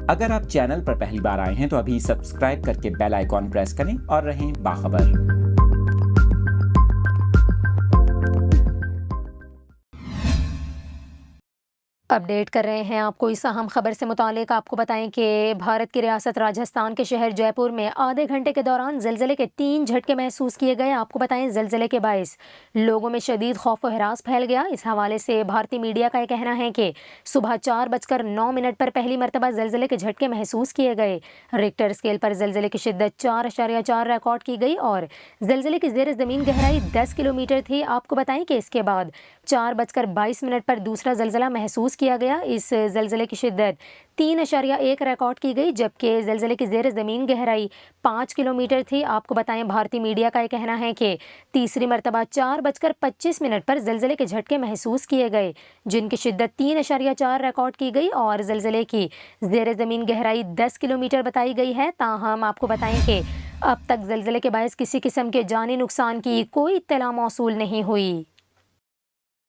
اگر آپ چینل پر پہلی بار آئے ہیں تو ابھی سبسکرائب کر کے بیل آئیکن پریس کریں اور رہیں باخبر۔ اپڈیٹ کر رہے ہیں آپ کو اس اہم خبر سے متعلق۔ آپ کو بتائیں کہ بھارت کی ریاست راجستھان کے شہر جے پور میں آدھے گھنٹے کے دوران زلزلے کے 3 جھٹکے محسوس کیے گئے۔ آپ کو بتائیں زلزلے کے باعث لوگوں میں شدید خوف و ہراس پھیل گیا۔ اس حوالے سے بھارتی میڈیا کا یہ کہنا ہے کہ صبح 4:09 پر پہلی مرتبہ زلزلے کے جھٹکے محسوس کیے گئے۔ ریکٹر اسکیل پر زلزلے کی شدت 4.4 ریکارڈ کی گئی اور زلزلے کی زیر زمین گہرائی 10 کلومیٹر تھی۔ آپ کو بتائیں کہ اس کے بعد 4:22 پر دوسرا زلزلہ محسوس کیا گیا۔ اس زلزلے کی شدت 3.1 ریکارڈ کی گئی، جبکہ زلزلے کی زیر زمین گہرائی 5 کلومیٹر تھی۔ آپ کو بتائیں بھارتی میڈیا کا یہ کہنا ہے کہ تیسری مرتبہ 4:25 پر زلزلے کے جھٹکے محسوس کیے گئے، جن کی شدت 3.4 ریکارڈ کی گئی اور زلزلے کی زیر زمین گہرائی 10 کلومیٹر بتائی گئی ہے۔ تاہم آپ کو بتائیں کہ اب تک زلزلے کے باعث کسی قسم کے جانی نقصان کی کوئی اطلاع موصول نہیں ہوئی۔